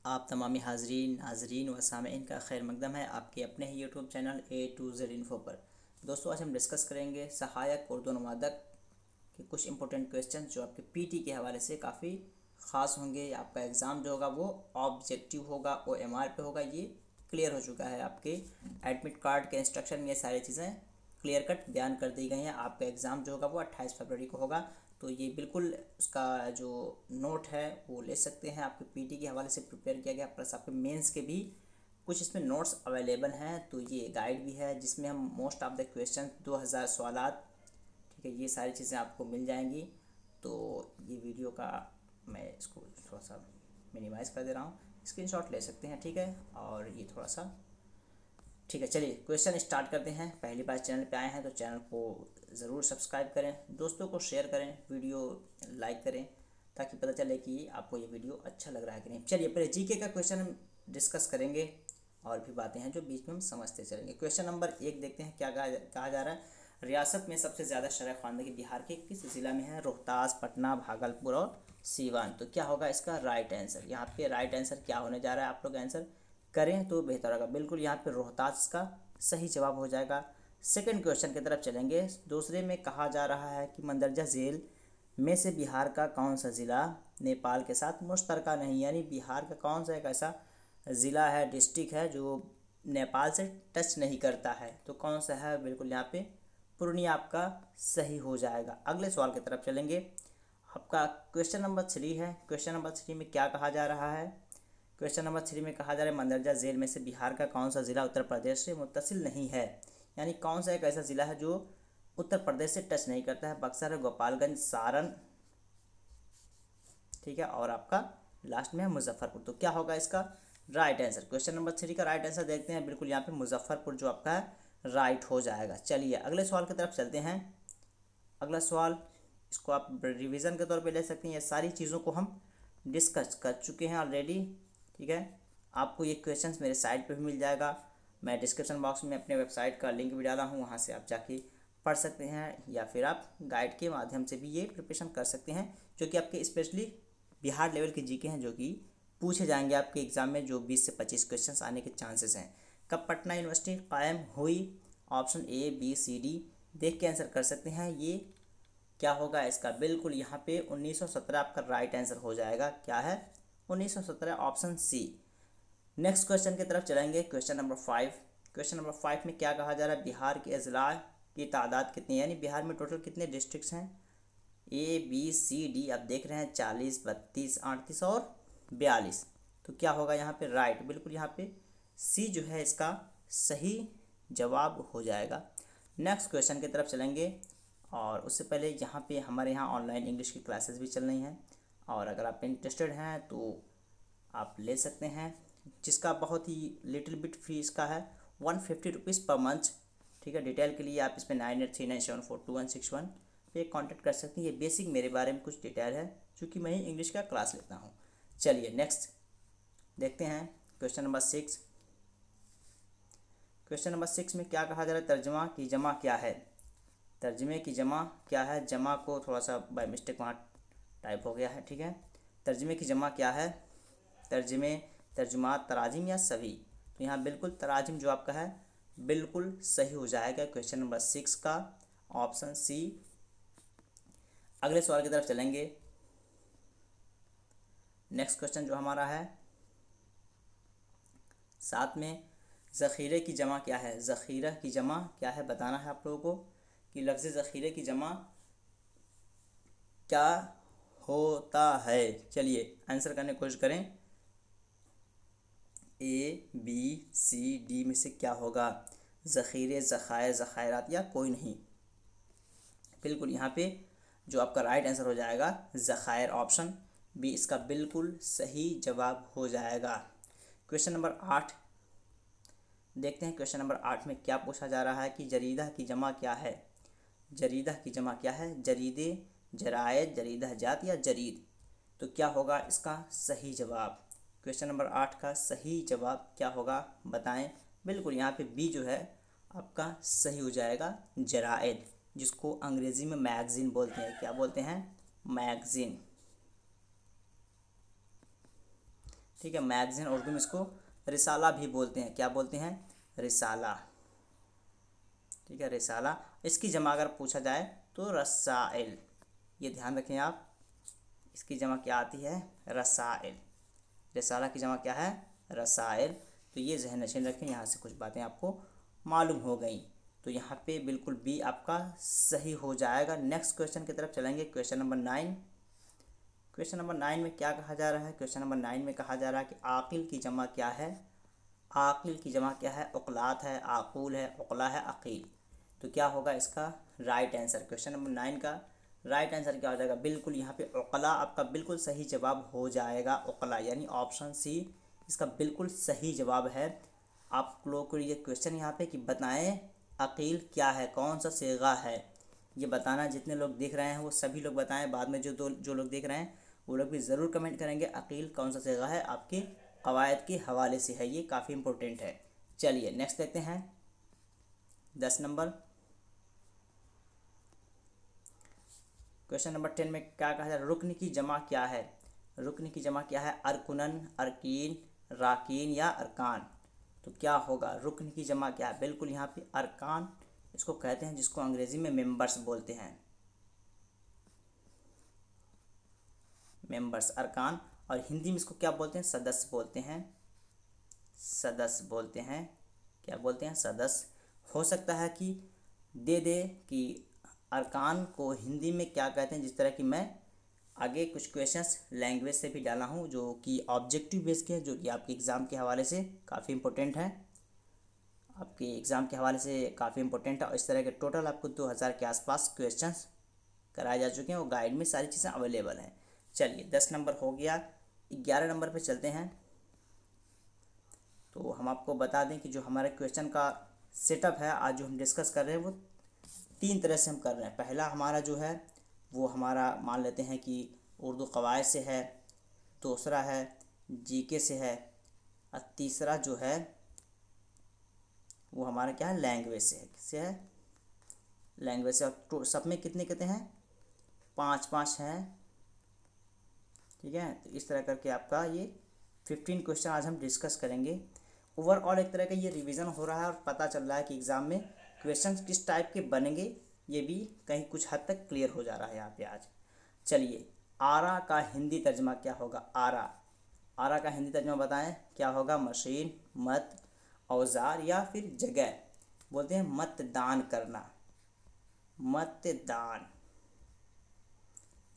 आप तमामी हाजरीन नाजरीन व सामीन का खैर मकदम है आपके अपने ही YouTube channel A to Z info पर। दोस्तों, आज हम डिस्कस करेंगे सहायक उर्दू अनुवादक के कुछ इंपॉर्टेंट क्वेश्चन जो आपके पीटी के हवाले से काफ़ी ख़ास होंगे। आपका एग्ज़ाम जो होगा वो ऑब्जेक्टिव होगा, OMR पे होगा। ये क्लियर हो चुका है, आपके एडमिट कार्ड के इंस्ट्रक्शन में ये सारी चीज़ें क्लियर कट बयान कर दी गई हैं। आपका एग्ज़ाम जो होगा वो 28 फरवरी को होगा, तो ये बिल्कुल उसका जो नोट है वो ले सकते हैं। आपके पीटी के हवाले से प्रिपेयर किया गया, प्लस आपके मेंस के भी कुछ इसमें नोट्स अवेलेबल हैं। तो ये गाइड भी है जिसमें हम मोस्ट ऑफ द क्वेश्चन 2000 सवालात, ठीक है, ये सारी चीज़ें आपको मिल जाएंगी। तो ये वीडियो का मैं इसको थोड़ा सा मिनिमाइज़ कर दे रहा हूँ, स्क्रीनशॉट ले सकते हैं, ठीक है। और ये थोड़ा सा ठीक है, चलिए क्वेश्चन स्टार्ट करते हैं। पहली बार चैनल पे आए हैं तो चैनल को ज़रूर सब्सक्राइब करें, दोस्तों को शेयर करें, वीडियो लाइक करें, ताकि पता चले कि आपको ये वीडियो अच्छा लग रहा है कि नहीं। चलिए पहले जीके का क्वेश्चन हम डिस्कस करेंगे और भी बातें हैं जो बीच में हम समझते चलेंगे। क्वेश्चन नंबर 1 देखते हैं क्या कहा जा रहा है। रियासत में सबसे ज़्यादा शरह ख़वानदगी बिहार के किस ज़िला में है? रोहतास, पटना, भागलपुर और सीवान। तो क्या होगा इसका राइट आंसर? यहाँ पे राइट आंसर क्या होने जा रहा है, आप लोग आंसर करें तो बेहतर होगा। बिल्कुल यहाँ पे रोहतास का सही जवाब हो जाएगा। सेकंड क्वेश्चन की तरफ चलेंगे। दूसरे में कहा जा रहा है कि मंदरजा झील में से बिहार का कौन सा ज़िला नेपाल के साथ मुश्तरका नहीं, यानी बिहार का कौन सा एक ऐसा ज़िला है, डिस्ट्रिक्ट है जो नेपाल से टच नहीं करता है, तो कौन सा है? बिल्कुल यहाँ पे पूर्णिया आपका सही हो जाएगा। अगले सवाल की तरफ चलेंगे। आपका क्वेश्चन नंबर 3 है। क्वेश्चन नंबर 3 में क्या कहा जा रहा है? क्वेश्चन नंबर 3 में कहा जा रहा है मंदरजा झील में से बिहार का कौन सा ज़िला उत्तर प्रदेश से मुत्तसिल नहीं है, यानी कौन सा एक ऐसा ज़िला है जो उत्तर प्रदेश से टच नहीं करता है? बक्सर, गोपालगंज, सारण, ठीक है, और आपका लास्ट में है मुजफ्फरपुर। तो क्या होगा इसका राइट आंसर? क्वेश्चन नंबर 3 का राइट आंसर देखते हैं। बिल्कुल यहाँ पे मुजफ्फरपुर जो आपका है राइट हो जाएगा। चलिए अगले सवाल की तरफ चलते हैं। अगला सवाल, इसको आप रिवीजन के तौर पे ले सकते हैं, ये सारी चीज़ों को हम डिस्कस कर चुके हैं ऑलरेडी, ठीक है। आपको ये क्वेश्चंस मेरे साइट पे भी मिल जाएगा। मैं डिस्क्रिप्शन बॉक्स में अपने वेबसाइट का लिंक भी डाला हूँ, वहाँ से आप जाके पढ़ सकते हैं, या फिर आप गाइड के माध्यम से भी ये प्रिपरेशन कर सकते हैं, जो कि आपके स्पेशली बिहार लेवल के जीके हैं, जो कि पूछे जाएंगे आपके एग्ज़ाम में, जो 20 से 25 क्वेश्चन आने के चांसेस हैं। कब पटना यूनिवर्सिटी कायम हुई? Option A, B, C, D देख के आंसर कर सकते हैं। ये क्या होगा इसका? बिल्कुल यहाँ पे 1917 आपका राइट आंसर हो जाएगा। क्या है? 1917, ऑप्शन C। नेक्स्ट क्वेश्चन की तरफ चलेंगे। Question number 5। क्वेश्चन नंबर 5 में क्या कहा जा रहा है? बिहार के अजला की तादाद कितनी है, यानी बिहार में टोटल कितने डिस्ट्रिक्ट्स हैं? A, B, C, D आप देख रहे हैं, 40, 32, 38 और 42। तो क्या होगा यहाँ पे राइट? बिल्कुल यहाँ पे C जो है इसका सही जवाब हो जाएगा। नेक्स्ट क्वेश्चन की तरफ चलेंगे, और उससे पहले यहाँ पे हमारे यहाँ ऑनलाइन इंग्लिश की क्लासेस भी चल रही हैं, और अगर आप इंटरेस्टेड हैं तो आप ले सकते हैं, जिसका बहुत ही लिटिल बिट फीस का है 150 रुपीज़ पर मंथ, ठीक है। डिटेल के लिए आप इसमें 9839742161 पे कॉन्टेक्ट कर सकते हैं। ये बेसिक मेरे बारे में कुछ डिटेल है, क्योंकि मैं ही इंग्लिश का क्लास लेता हूँ। चलिए नेक्स्ट देखते हैं। Question number 6। क्वेश्चन नंबर 6 में क्या कहा जा रहा है? तर्जमा की जमा क्या है? तर्जमे की जमा क्या है? जमा को थोड़ा सा बाय मिस्टेक वहाँ टाइप हो गया है, ठीक है। तर्जमे की जमा क्या है? तर्जमे, तर्जुमात, तराजिम या सभी? तो यहाँ बिल्कुल तराजिम जो आपका है बिल्कुल सही हो जाएगा। क्वेश्चन नंबर 6 का ऑप्शन C। अगले सवाल की तरफ चलेंगे। नेक्स्ट क्वेश्चन जो हमारा है 7 में, ज़ख़ीरे की जमा क्या है? ज़ख़ीरा की जमा क्या है बताना है आप लोगों को, कि लफ्ज़ ज़ख़ीरे की जमा क्या होता है। चलिए आंसर करने की कोशिश करें। A, B, C, D में से क्या होगा? ज़ख़ीरे, ज़ख़ायर, ज़ख़ायरात या कोई नहीं? बिल्कुल यहाँ पे जो आपका राइट आंसर हो जाएगा ज़ख़ायर, ऑप्शन B इसका बिल्कुल सही जवाब हो जाएगा। क्वेश्चन नंबर 8 देखते हैं। क्वेश्चन नंबर 8 में क्या पूछा जा रहा है कि जरीदा की जमा क्या है? जरीदा की जमा क्या है? जरीदे, जरायद, जरीदा जात या जरीद? तो क्या होगा इसका सही जवाब? क्वेश्चन नंबर 8 का सही जवाब क्या होगा बताएं। बिल्कुल यहाँ पे B जो है आपका सही हो जाएगा, जरायद, जिसको अंग्रेज़ी में मैगज़ीन बोलते हैं। क्या बोलते हैं? मैगज़ीन। ठीक है। मैगज़ीन उर्दू में इसको रिसाला भी बोलते हैं। क्या बोलते हैं? रिसाला। ठीक है, रिसाला। इसकी जमा अगर पूछा जाए तो रसाइल। ये ध्यान रखें आप, इसकी जमा क्या आती है? रसाइल। रिसाला की जमा क्या है? रसाइल। तो ये ज़हन नशीन रखें, यहाँ से कुछ बातें आपको मालूम हो गई। तो यहाँ पे बिल्कुल बी आपका सही हो जाएगा। नेक्स्ट क्वेश्चन की तरफ चलेंगे, क्वेश्चन नंबर 9। क्वेश्चन नंबर 9 में क्या कहा जा रहा है? क्वेश्चन नंबर 9 में कहा जा रहा है कि आकिल की जमा क्या है? आकिल की जमा क्या है? उकलात है, आकूल है, उकला है, अकील। तो क्या होगा इसका राइट आंसर? क्वेश्चन नंबर 9 का राइट आंसर क्या हो जाएगा? बिल्कुल यहाँ पे उकला आपका बिल्कुल सही जवाब हो जाएगा। उकला यानी ऑप्शन सी इसका बिल्कुल सही जवाब है। आप लोगों को ये क्वेश्चन यहाँ पे कि बताएं अकील क्या है, कौन सा सिगा है, ये बताना। जितने लोग देख रहे हैं वो सभी लोग बताएं। बाद में जो लोग देख रहे हैं वो लोग भी ज़रूर कमेंट करेंगे अकील कौन सा सिगा है, आपके कवायद के हवाले से है, ये काफ़ी इंपॉर्टेंट है। चलिए नेक्स्ट देखते हैं 10 नंबर। क्वेश्चन नंबर 10 में क्या कहा जाए? रुकन की जमा क्या है? रुकन की जमा क्या है? अरकुनन, अरकीन, राकीन या अरकान। तो क्या होगा? रुकन की जमा क्या है? बिल्कुल यहाँ पे अरकान इसको कहते हैं, जिसको अंग्रेजी में मेंबर्स बोलते हैं। मेंबर्स अरकान। और हिंदी में इसको क्या बोलते हैं? सदस्य बोलते हैं। सदस्य बोलते हैं। क्या बोलते हैं? सदस्य। हो सकता है कि दे दे कि अरकान को हिंदी में क्या कहते हैं, जिस तरह कि मैं आगे कुछ क्वेश्चंस लैंग्वेज से भी डाला हूँ जो कि ऑब्जेक्टिव बेस के हैं, जो कि आपके एग्ज़ाम के हवाले से काफ़ी इंपॉर्टेंट है। आपके एग्ज़ाम के हवाले से काफ़ी इंपॉर्टेंट है। और इस तरह के टोटल आपको 2000 के आसपास क्वेश्चंस कराए जा चुके हैं और गाइड में सारी चीज़ें अवेलेबल हैं। चलिए 10 नंबर हो गया। 11 नंबर पे चलते हैं। तो हम आपको बता दें कि जो हमारे क्वेश्चन का सेटअप है आज जो हम डिस्कस कर रहे हैं वो 3 तरह से हम कर रहे हैं। पहला हमारा जो है वो हमारा मान लेते हैं कि उर्दू कवायद से है, दूसरा है जीके से है, और तीसरा जो है वो हमारा क्या है? लैंग्वेज से है। किससे है? लैंग्वेज से। और तो सब में कितने कितने हैं? 5-5 हैं। ठीक है, तो इस तरह करके आपका ये 15 क्वेश्चन आज हम डिस्कस करेंगे। ओवरऑल एक तरह का ये रिवीजन हो रहा है और पता चल रहा है कि एग्ज़ाम में क्वेश्चन किस टाइप के बनेंगे, ये भी कहीं कुछ हद तक क्लियर हो जा रहा है यहाँ पे आज। चलिए आरा का हिंदी तर्जमा क्या होगा? आरा। आरा का हिंदी तर्जमा बताएं क्या होगा? मशीन, मत, औजार या फिर जगह। बोलते हैं मतदान करना। मतदान।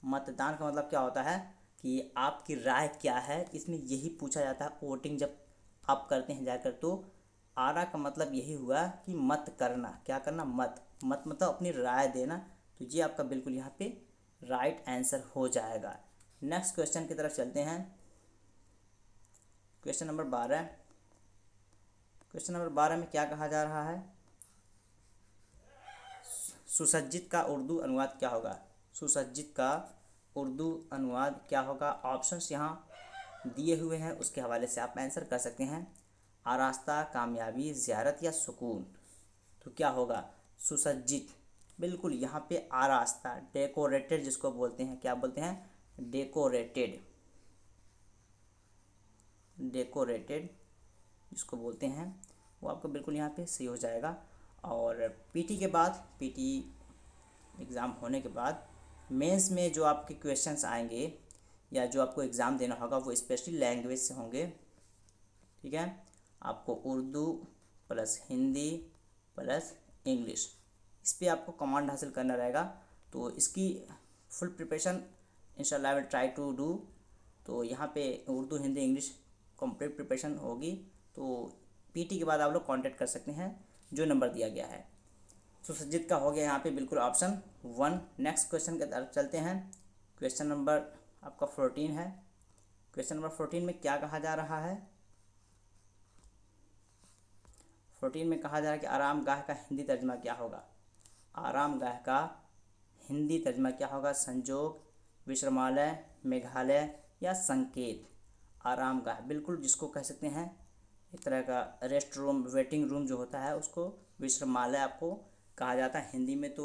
मतदान का मतलब क्या होता है कि आपकी राय क्या है, इसमें यही पूछा जाता है। वोटिंग जब आप करते हैं जाकर, तो आरा का मतलब यही हुआ कि मत करना। क्या करना? मत। मत मतलब अपनी राय देना। तो ये आपका बिल्कुल यहाँ पे राइट आंसर हो जाएगा। नेक्स्ट क्वेश्चन की तरफ चलते हैं। Question number 12। क्वेश्चन नंबर 12 में क्या कहा जा रहा है? सुसज्जित का उर्दू अनुवाद क्या होगा? सुसज्जित का उर्दू अनुवाद क्या होगा? ऑप्शंस यहाँ दिए हुए हैं, उसके हवाले से आप आंसर कर सकते हैं। आरास्ता, कामयाबी, ज़ियारत या सुकून। तो क्या होगा? सुसज्जित। बिल्कुल यहाँ पे आरास्ता, डेकोरेटेड जिसको बोलते हैं। क्या बोलते हैं? डेकोरेटेड। डेकोरेटेड जिसको बोलते हैं वो आपको बिल्कुल यहाँ पे सही हो जाएगा। और पीटी के बाद, पीटी एग्ज़ाम होने के बाद मेंस में जो आपके क्वेश्चंस आएंगे या जो आपको एग्ज़ाम देना होगा वो स्पेशली लैंग्वेज से होंगे। ठीक है, आपको Urdu plus Hindi plus English, इस पर आपको कमांड हासिल करना रहेगा। तो इसकी फुल प्रिपरेशन इंशाल्लाह I will try to do. तो यहाँ पे Urdu, Hindi, English complete preparation होगी। तो पीटी के बाद आप लोग कांटेक्ट कर सकते हैं जो नंबर दिया गया है। सुसज्जित का हो गया यहाँ पे बिल्कुल ऑप्शन 1। नेक्स्ट क्वेश्चन की तरफ चलते हैं। क्वेश्चन नंबर आपका 14 है। क्वेश्चन नंबर 14 में क्या कहा जा रहा है? 14 में कहा जा रहा है कि आरामगाह का हिंदी तर्जमा क्या होगा? आरामगाह का हिंदी तर्जमा क्या होगा? संजोग, विश्रामालय, मेघालय या संकेत। आरामगाह बिल्कुल जिसको कह सकते हैं एक तरह का रेस्ट रूम, वेटिंग रूम जो होता है उसको विश्रामालय आपको कहा जाता है हिंदी में। तो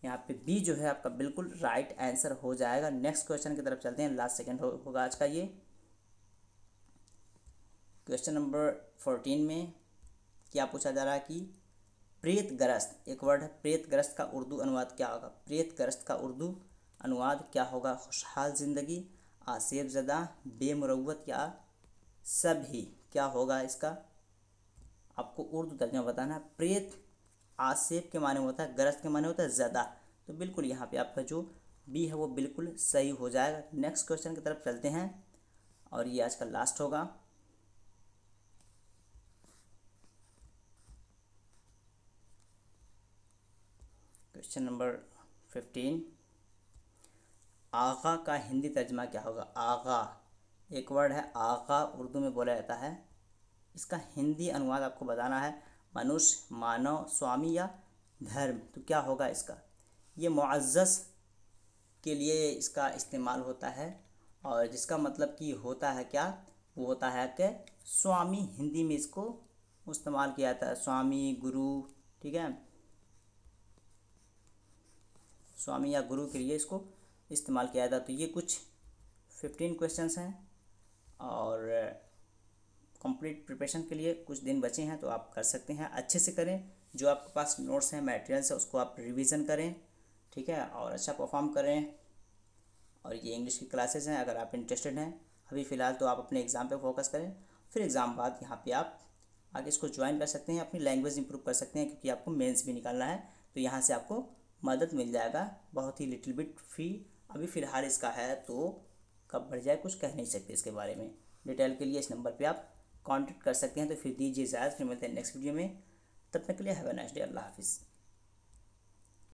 यहाँ पे बी जो है आपका बिल्कुल राइट आंसर हो जाएगा। नेक्स्ट क्वेश्चन की तरफ चलते हैं। लास्ट सेकंड होगा आज का ये। क्वेश्चन नंबर 14 में क्या पूछा जा रहा है कि प्रेतग्रस्त, एक वर्ड है प्रेतग्रस्त, का उर्दू अनुवाद क्या होगा। प्रेतग्रस्त का उर्दू अनुवाद क्या होगा। खुशहाल ज़िंदगी, आसेब ज़दा, बेमुरवत या सभी, क्या होगा इसका। आपको उर्दू तर्जुमा बताना है। प्रेत आसेब के माने होता है, ग्रस्त के माने होता है ज़दा, तो बिल्कुल यहाँ पे आपका जो बी है वो बिल्कुल सही हो जाएगा। नेक्स्ट क्वेश्चन की तरफ चलते हैं और ये आज का लास्ट होगा। क्वेश्चन नंबर 15, आगा का हिंदी तर्जुमा क्या होगा। आगा एक वर्ड है, आगा उर्दू में बोला जाता है, इसका हिंदी अनुवाद आपको बताना है। मनुष्य, मानव, स्वामी या धर्म, तो क्या होगा इसका। ये मुअज़्ज़ज़ के लिए इसका इस्तेमाल होता है और जिसका मतलब कि होता है क्या, वो होता है कि स्वामी, हिंदी में इसको इस्तेमाल किया जाता है। स्वामी, गुरु, ठीक है, स्वामी या गुरु के लिए इसको इस्तेमाल किया जाता है। तो ये कुछ 15 क्वेश्चंस हैं और कंप्लीट प्रिपरेशन के लिए कुछ दिन बचे हैं, तो आप कर सकते हैं। अच्छे से करें, जो आपके पास नोट्स हैं, मटेरियल्स है, उसको आप रिवीजन करें, ठीक है, और अच्छा परफॉर्म करें। और ये इंग्लिश की क्लासेस हैं, अगर आप इंटरेस्टेड हैं अभी फ़िलहाल तो आप अपने एग्ज़ाम पे फोकस करें, फिर एग्ज़ाम बाद यहाँ पे आप आगे इसको ज्वाइन कर सकते हैं, अपनी लैंग्वेज इंप्रूव कर सकते हैं, क्योंकि आपको मेंस भी निकालना है, तो यहाँ से आपको मदद मिल जाएगा बहुत ही लिटिल बिट फी अभी फ़िलहाल इसका है, तो कब बढ़ जाए कुछ कह नहीं सकते इसके बारे में। डिटेल के लिए इस नंबर पर आप कॉन्टैक्ट कर सकते हैं। तो फिर दीजिए इजाज़त, फिर मिलते हैं नेक्स्ट वीडियो में, तब तक के लिए हैव अ नाइस डे, अल्लाह हाफिज़।